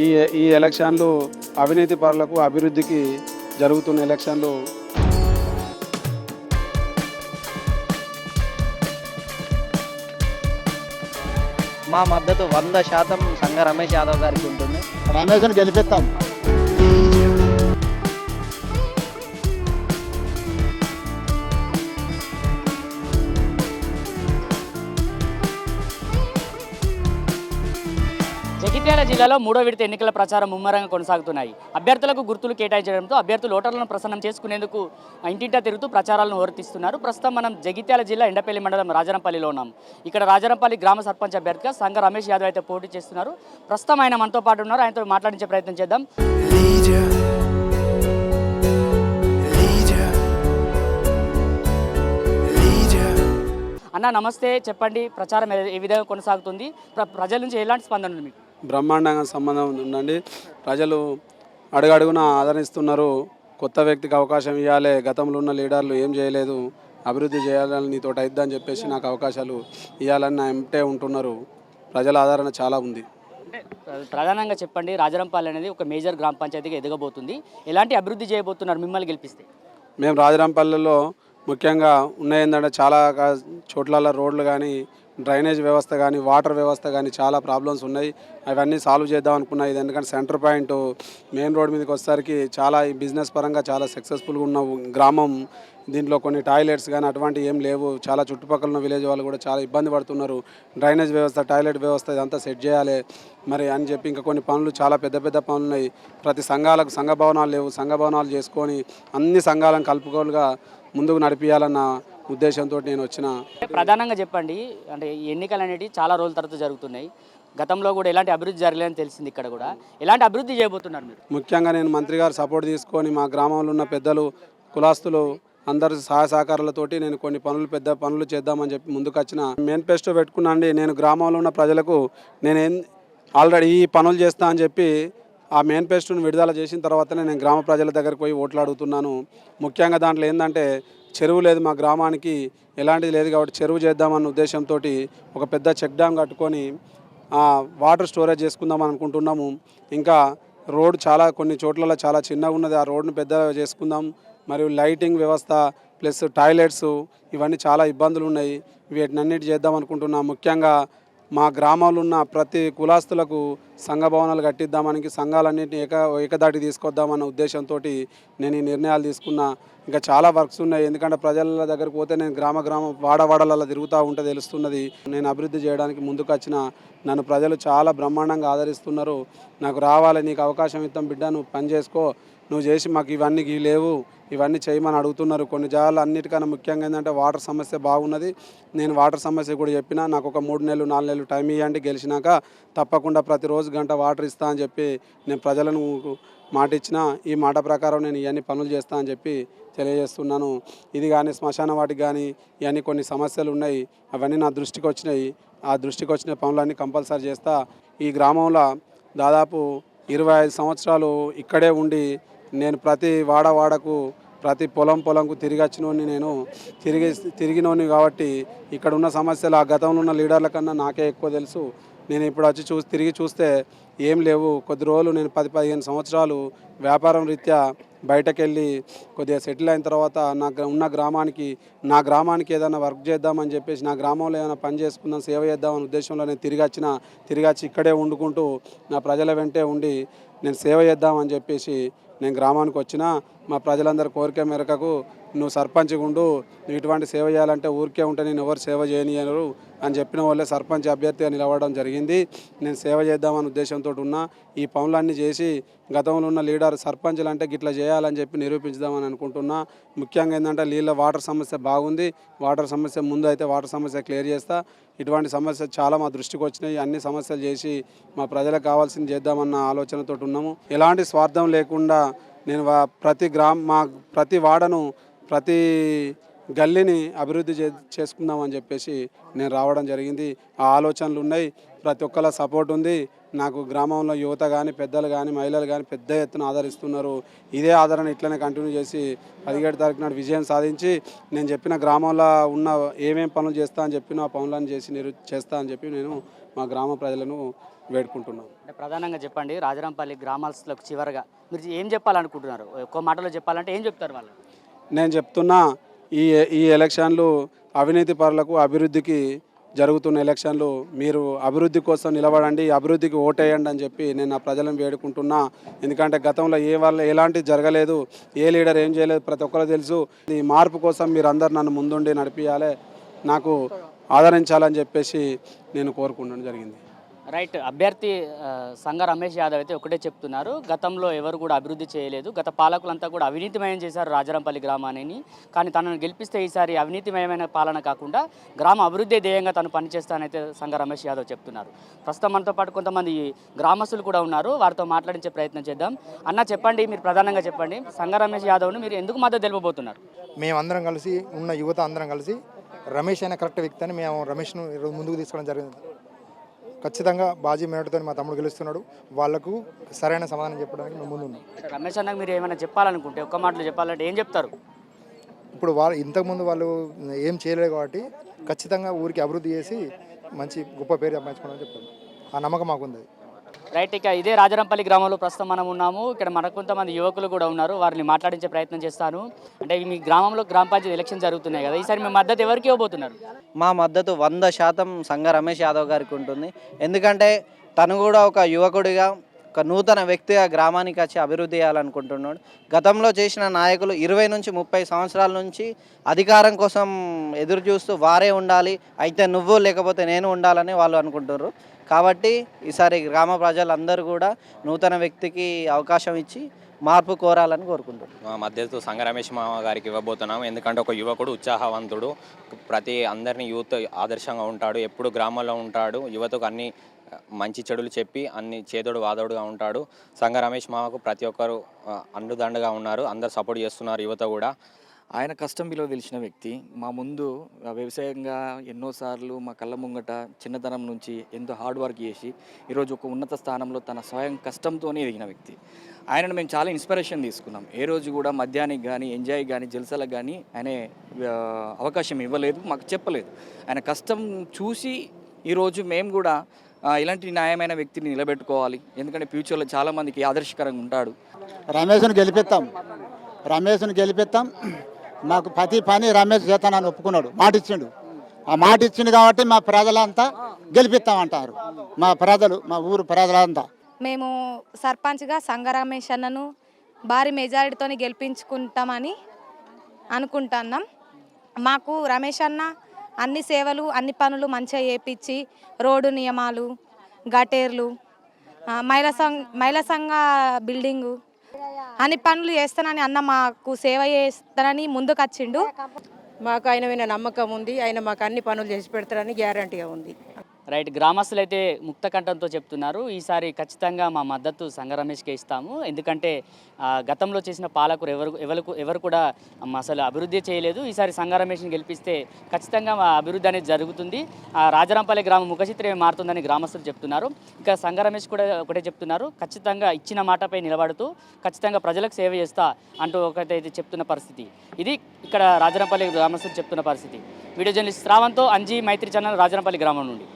ఈ ఈ ఎలక్షన్లు అవినీతి పరులకు అభివృద్ధికి జరుగుతున్న ఎలక్షన్లు. మా మద్దతు 100% సంగ రమేష్ యాదవ్ గారికి ఉంటుంది. రమేష్ని గెలిపిస్తాం. జగిత్యాల జిల్లాలో మూడో విడత ఎన్నికల ప్రచారం ముమ్మరంగా కొనసాగుతున్నాయి. అభ్యర్థులకు గుర్తులు కేటాయించడంతో అభ్యర్థులు ఓటర్లను ప్రసన్నం చేసుకునేందుకు ఇంటింటా తిరుగుతూ ప్రచారాలను ఓర్తిస్తున్నారు. ప్రస్తుతం మనం జగిత్యాల జిల్లా ఎండపల్లి మండలం రాజరంపల్లిలో ఉన్నాం. ఇక్కడ రాజరంపల్లి గ్రామ సర్పంచ్ అభ్యర్థిగా సంగ రమేష్ యాదవ్ అయితే పోటీ చేస్తున్నారు. ప్రస్తుతం ఆయన మనతో పాటు ఉన్నారు. ఆయనతో మాట్లాడించే ప్రయత్నం చేద్దాం. అన్న నమస్తే, చెప్పండి ప్రచారం ఏ విధంగా కొనసాగుతుంది? ప్రజల నుంచి ఎలాంటి స్పందన ఉంది మీకు? బ్రహ్మాండంగా సంబంధం ఉందండి. ప్రజలు అడుగడుగున ఆదరిస్తున్నారు. కొత్త వ్యక్తికి అవకాశం ఇవ్వాలి, గతంలో ఉన్న లీడర్లు ఏం చేయలేదు, అభివృద్ధి చేయాలని నీతో అయిద్దని చెప్పేసి నాకు అవకాశాలు ఇవ్వాలని నా ఎంటే ఉంటున్నారు. ప్రజల ఆదరణ చాలా ఉంది. అంటే ప్రధానంగా చెప్పండి, రాజరంపల్లి అనేది ఒక మేజర్ గ్రామ పంచాయతీగా ఎదగబోతుంది. ఎలాంటి అభివృద్ధి చేయబోతున్నారు మిమ్మల్ని గెలిపిస్తే? మేము రాజరంపల్లిలో ముఖ్యంగా ఉన్నాయి ఏంటంటే చాలా చోట్ల రోడ్లు కానీ, డ్రైనేజ్ వ్యవస్థ కానీ, వాటర్ వ్యవస్థ కానీ చాలా ప్రాబ్లమ్స్ ఉన్నాయి. అవన్నీ సాల్వ్ చేద్దాం అనుకున్నాయి. ఇది ఎందుకంటే సెంటర్ పాయింట్ మెయిన్ రోడ్ మీదకి వచ్చేసరికి చాలా ఈ బిజినెస్ పరంగా చాలా సక్సెస్ఫుల్గా ఉన్న గ్రామం. దీంట్లో కొన్ని టాయిలెట్స్ కానీ అటువంటివి ఏం లేవు. చాలా చుట్టుపక్కల ఉన్న విలేజ్ వాళ్ళు కూడా చాలా ఇబ్బంది పడుతున్నారు. డ్రైనేజ్ వ్యవస్థ, టాయిలెట్ వ్యవస్థ ఇదంతా సెట్ చేయాలి మరి అని చెప్పి ఇంకా కొన్ని పనులు, చాలా పెద్ద పెద్ద పనులు ఉన్నాయి. ప్రతి సంఘాలకు సంఘ భవనాలు లేవు. సంఘ భవనాలు చేసుకొని అన్ని సంఘాలను కలుపుకోలుగా ముందుకు నడిపించాలన్న ఉద్దేశంతో నేను వచ్చిన. ప్రధానంగా చెప్పండి, అంటే ఈ ఎన్నికలు అనేవి చాలా రోజుల తర్వాత జరుగుతున్నాయి. గతంలో కూడా ఎలాంటి అభివృద్ధి జరగలేదని తెలిసింది. ఇక్కడ కూడా ఎలాంటి అభివృద్ధి చేయబోతున్నారు మీరు? ముఖ్యంగా నేను మంత్రి గారు సపోర్ట్ తీసుకొని మా గ్రామంలో ఉన్న పెద్దలు, కులాస్తులు అందరి సహాయ సహకారాలతోటి నేను కొన్ని పనులు, పెద్ద పనులు చేద్దామని చెప్పి ముందుకు వచ్చిన. మేనిఫెస్టో పెట్టుకున్నాండి. నేను గ్రామంలో ఉన్న ప్రజలకు నేను ఆల్రెడీ ఈ పనులు చేస్తా అని చెప్పి ఆ మేనిఫెస్టోను విడుదల చేసిన తర్వాతనే నేను గ్రామ ప్రజల దగ్గరికి పోయి ఓట్లు అడుగుతున్నాను. ముఖ్యంగా దాంట్లో ఏంటంటే చెరువు లేదు మా గ్రామానికి, ఎలాంటిది లేదు కాబట్టి చెరువు చేద్దామన్న ఉద్దేశంతో ఒక పెద్ద చెక్ డ్యామ్ కట్టుకొని వాటర్ స్టోరేజ్ చేసుకుందామని అనుకుంటున్నాము. ఇంకా రోడ్ చాలా కొన్ని చోట్లలో చాలా చిన్నగా ఉన్నది, ఆ రోడ్ను పెద్దగా చేసుకుందాం. మరియు లైటింగ్ వ్యవస్థ ప్లస్ టాయిలెట్స్ ఇవన్నీ చాలా ఇబ్బందులు ఉన్నాయి. వీటినన్నిటి చేద్దాం అనుకుంటున్నాం. ముఖ్యంగా మా గ్రామంలో ఉన్న ప్రతి కులాస్తులకు సంఘ భవనాలు కట్టిద్దామని, సంఘాలన్నింటినీ ఏకదాటి తీసుకొద్దామన్న ఉద్దేశంతో నేను ఈ నిర్ణయాలు తీసుకున్నా. ఇంకా చాలా వర్క్స్ ఉన్నాయి. ఎందుకంటే ప్రజల దగ్గరకు పోతే నేను గ్రామ వాడవాడలలో తిరుగుతూ ఉంటే తెలుస్తున్నది. నేను అభివృద్ధి చేయడానికి ముందుకు వచ్చిన. నన్ను ప్రజలు చాలా బ్రహ్మాండంగా ఆదరిస్తున్నారు. నాకు రావాలి, నీకు అవకాశం ఇస్తాం బిడ్డ, నువ్వు పని చేసుకో, నువ్వు చేసి మాకు ఇవన్నీ లేవు ఇవన్నీ చేయమని అడుగుతున్నారు. కొన్ని జాగాలు అన్నిటికన్నా ముఖ్యంగా ఏంటంటే వాటర్ సమస్య బాగున్నది. నేను వాటర్ సమస్య కూడా చెప్పిన. నాకు ఒక 3 నెలలు 4 నెలలు టైం ఇవ్వండి, గెలిచినాక తప్పకుండా ప్రతిరోజు గంట వాటర్ ఇస్తా అని చెప్పి నేను ప్రజలను మాట ఇచ్చిన. ఈ మాట ప్రకారం నేను ఇవన్నీ పనులు చేస్తా అని చెప్పి తెలియజేస్తున్నాను. ఇది కానీ శ్మశాన వాటికి కానీ ఇవన్నీ కొన్ని సమస్యలు ఉన్నాయి. అవన్నీ నా దృష్టికి వచ్చినాయి. ఆ దృష్టికి వచ్చిన పనులన్నీ కంపల్సరీ చేస్తా. ఈ గ్రామంలో దాదాపు 25 సంవత్సరాలు ఇక్కడే ఉండి నేను ప్రతి వాడకు ప్రతి పొలంకు తిరిగి వచ్చినోని, నేను తిరిగినోని కాబట్టి ఇక్కడ ఉన్న సమస్యలు ఆ గతంలో ఉన్న లీడర్ల కన్నా నాకే ఎక్కువ తెలుసు. నేను ఇప్పుడు వచ్చి తిరిగి చూస్తే ఏం లేవు. కొద్ది రోజులు నేను 10-15 సంవత్సరాలు వ్యాపారం రీత్యా బయటకెళ్ళి కొద్దిగా సెటిల్ అయిన తర్వాత నా గ్రామానికి ఏదైనా వర్క్ చేద్దామని చెప్పేసి, నా గ్రామంలో ఏదైనా పని చేసుకుందాం, సేవ చేద్దామనే ఉద్దేశంలో నేను తిరిగి వచ్చి ఇక్కడే వండుకుంటూ నా ప్రజల వెంటే ఉండి నేను సేవ చేద్దామని చెప్పేసి నేను గ్రామానికి వచ్చిన. మా ప్రజలందరి కోరిక మేరకు నువ్వు సర్పంచ్గా ఉండు, నువ్వు ఇటువంటి సేవ చేయాలంటే ఊరికే ఉంటే నేను ఎవరు సేవ చేయనియరు అని చెప్పిన వాళ్ళే సర్పంచ్ అభ్యర్థిగా నిలవడం జరిగింది. నేను సేవ చేద్దామని ఉద్దేశంతో ఉన్నా. ఈ పనులన్నీ చేసి గతంలో ఉన్న లీడర్ సర్పంచ్లు అంటే గిట్లా చేయాలని చెప్పి నిరూపించుదామని అనుకుంటున్నా. ముఖ్యంగా ఏంటంటే వాటర్ సమస్య బాగుంది. వాటర్ సమస్య ముందు అయితే వాటర్ సమస్య క్లియర్ చేస్తా. ఇటువంటి సమస్య చాలా మా దృష్టికి వచ్చినాయి. అన్ని సమస్యలు చేసి మా ప్రజలకు కావాల్సింది చేద్దామన్న ఆలోచనతో ఉన్నాము. ఎలాంటి స్వార్థం లేకుండా నేను ప్రతి వాడను, ప్రతి గల్లీని అభివృద్ధి చేసుకుందామని చెప్పేసి నేను రావడం జరిగింది. ఆ ఆలోచనలు ఉన్నాయి. ప్రతి ఒక్కళ్ళ సపోర్ట్ ఉంది. నాకు గ్రామంలో యువత కానీ పెద్దలు కానీ మహిళలు కానీ పెద్ద ఎత్తున ఆదరిస్తున్నారు. ఇదే ఆదరణ ఇట్లనే కంటిన్యూ చేసి 17 తారీఖు నాడు విజయం సాధించి నేను చెప్పిన గ్రామంలో ఉన్న ఏమేం పనులు చేస్తా అని చెప్పిన ఆ పనులను చేస్తా అని చెప్పి నేను మా గ్రామ ప్రజలను వేడుకుంటున్నాను. అంటే ప్రధానంగా చెప్పండి, రాజరాంపల్లి గ్రామాలకు చివరగా మీరు ఏం చెప్పాలనుకుంటున్నారు? ఒక్కో మాటలో చెప్పాలంటే ఏం చెప్తారు వాళ్ళు? నేను చెప్తున్నా, ఈ ఈ ఎలక్షన్లు అవినీతి పరులకు అభివృద్ధికి జరుగుతున్న ఎలక్షన్లు. మీరు అభివృద్ధి కోసం నిలబడండి, అభివృద్ధికి ఓటేయండి అని చెప్పి నేను నా ప్రజలను వేడుకుంటున్నా. ఎందుకంటే గతంలో ఎలాంటిది జరగలేదు, ఏ లీడర్ ఏం చేయలేదు, ప్రతి ఒక్కరు తెలుసు. ఈ మార్పు కోసం మీరు అందరు నన్ను ముందుండి నడిపించాలి, నాకు ఆదరించాలని చెప్పేసి నేను కోరుకుంటడం జరిగింది. రైట్. అభ్యర్థి సంగ రమేష్ యాదవ్ అయితే ఒకటే చెప్తున్నారు, గతంలో ఎవరు కూడా అభివృద్ధి చేయలేదు, గత పాలకులంతా కూడా అవినీతిమయం చేశారు రాజరాంపల్లి గ్రామాన్ని. కానీ తనను గెలిపిస్తే ఈసారి అవినీతిమయమైన పాలన కాకుండా గ్రామ అభివృద్ధి ధ్యేయంగా తను పనిచేస్తానైతే సంగ రమేష్ యాదవ్ చెప్తున్నారు. ప్రస్తుతం మనతో పాటు కొంతమంది గ్రామస్తులు కూడా ఉన్నారు, వారితో మాట్లాడించే ప్రయత్నం చేద్దాం. అన్న చెప్పండి, మీరు ప్రధానంగా చెప్పండి, సంగ రమేష్ యాదవ్ను మీరు ఎందుకు మద్దతు తెలుపబోతున్నారు? మేమందరం కలిసి ఉన్న యువత అందరం కలిసి రమేష్ అయిన కరెక్ట్ వ్యక్తి అని మేము రమేష్ను ఈరోజు ముందుకు తీసుకోవడం జరిగింది. ఖచ్చితంగా బాజీ మేడతో మా తమ్ముడు గెలుస్తున్నాడు, వాళ్లకు సరైన సమాధానం చెప్పడానికి మేము ముందు ఉన్నాం. రమేష్ అన్నకు మీరు ఏమైనా చెప్పాలనుకుంటే ఒక్క మాటలో చెప్పాలంటే ఏం చెప్తారు? ఇప్పుడు వాళ్ళు ఇంతకుముందు వాళ్ళు ఏం చేయలేదు కాబట్టి ఖచ్చితంగా ఊరికి అభివృద్ధి చేసి మంచి గొప్ప పేరు సంపాదించుకోవడం చెప్తాను. ఆ నమ్మకం మాకుంది. రైట్. ఇక ఇదే రాజరాంపల్లి గ్రామంలో ప్రస్తుతం మనం ఉన్నాము. ఇక్కడ మనకు కొంతమంది యువకులు కూడా ఉన్నారు, వారిని మాట్లాడించే ప్రయత్నం చేస్తాను. అంటే మీ గ్రామంలో గ్రామ పంచాయతీ ఎలక్షన్ జరుగుతున్నాయి కదా, ఈసారి మీ మద్దతు ఎవరికి ఇవ్వబోతున్నారు? మా మద్దతు 100% సంగ రమేష్ యాదవ్ గారికి ఉంటుంది. ఎందుకంటే తను కూడా ఒక యువకుడిగా, ఒక నూతన వ్యక్తిగా గ్రామానికి వచ్చి అభివృద్ధి చేయాలనుకుంటున్నాడు. గతంలో చేసిన నాయకులు 20 నుంచి 30 సంవత్సరాల నుంచి అధికారం కోసం ఎదురు చూస్తూ వారే ఉండాలి, అయితే నువ్వు లేకపోతే నేను ఉండాలని వాళ్ళు అనుకుంటున్నారు. కాబట్టి ఈసారి గ్రామ ప్రజలందరూ కూడా నూతన వ్యక్తికి అవకాశం ఇచ్చి మార్పు కోరాలని కోరుకుంటున్నాను. మా మద్దతు సంగ రమేష్ మామ గారికి ఇవ్వబోతున్నాం. ఎందుకంటే ఒక యువకుడు, ఉత్సాహవంతుడు, అందరినీ యూత్ ఆదర్శంగా ఉంటాడు, ఎప్పుడు గ్రామంలో ఉంటాడు, యువతకు అన్ని మంచి చెడులు చెప్పి అన్ని చేదోడు వాదోడుగా ఉంటాడు. సంగ రమేష్ మామకు ప్రతి ఒక్కరు అండుదండగా ఉన్నారు, అందరు సపోర్ట్ చేస్తున్నారు, యువత కూడా. ఆయన కష్టం విలువ తెలిసిన వ్యక్తి. మా ముందు వ్యవసాయంగా ఎన్నోసార్లు మా కళ్ళ ముంగట చిన్నతనం నుంచి ఎంతో హార్డ్ వర్క్ చేసి ఈరోజు ఒక ఉన్నత స్థానంలో తన స్వయం కష్టంతోనే ఎదిగిన వ్యక్తి. ఆయనను మేము చాలా ఇన్స్పిరేషన్ తీసుకున్నాం. ఏ రోజు కూడా మద్యానికి కానీ, ఎంజాయ్ కానీ, జల్సలకు కానీ ఆయన అవకాశం ఇవ్వలేదు, మాకు చెప్పలేదు. ఆయన కష్టం చూసి ఈరోజు మేము కూడా ఇలాంటి న్యాయమైన వ్యక్తిని నిలబెట్టుకోవాలి, ఎందుకంటే ఫ్యూచర్లో చాలామందికి ఆదర్శకరంగా ఉంటాడు. రమేష్ను గెలిపిస్తాం. మాకు ప్రతి పని రమేష్ చేస్తానని ఒప్పుకున్నాడు, మాట ఇచ్చిండు. ఆ మాట ఇచ్చిండు కాబట్టి మా ప్రజలంతా గెలిపిస్తామంటారు. మా ఊరు ప్రజలంతా మేము సర్పంచ్గా సంగ రమేష్ అన్నను భారీ మెజారిటీతో గెలిపించుకుంటామని అనుకుంటున్నాం. మాకు రమేష్ అన్న అన్ని సేవలు, అన్ని పనులు మంచిగా చేపించి రోడ్డు నియమాలు, గటేర్లు, మహిళా సంఘ బిల్డింగు అన్ని పనులు చేస్తానని అన్న మాకు సేవ చేస్తానని ముందుకు వచ్చిండు. మాకు ఆయన మీద నమ్మకం ఉంది, ఆయన మాకు అన్ని పనులు చేసి పెడతారని గ్యారంటీగా ఉంది. రైట్. గ్రామస్తులు అయితే ముక్త కంఠంతో చెప్తున్నారు, ఈసారి ఖచ్చితంగా మా మద్దతు సంగ రమేష్కే ఇస్తాము. ఎందుకంటే గతంలో చేసిన పాలకులు ఎవరు కూడా అసలు అభివృద్ధి చేయలేదు. ఈసారి సంగ రమేష్ని గెలిపిస్తే ఖచ్చితంగా మా అభివృద్ధి అనేది జరుగుతుంది. రాజరాంపల్లి గ్రామం ముఖచిత్రమే మారుతుందని గ్రామస్తులు చెప్తున్నారు. ఇక సంగ రమేష్ కూడా ఒకటే చెప్తున్నారు, ఖచ్చితంగా ఇచ్చిన మాటపై నిలబడుతూ ఖచ్చితంగా ప్రజలకు సేవ చేస్తా అంటూ ఒకటైతే చెప్తున్న పరిస్థితి. ఇది ఇక్కడ రాజరాంపల్లి గ్రామస్తులు చెప్తున్న పరిస్థితి. వీడియో జర్నలిస్ట్ శ్రావంతో అంజీ మైత్రి ఛానల్ రాజరాంపల్లి గ్రామం నుండి.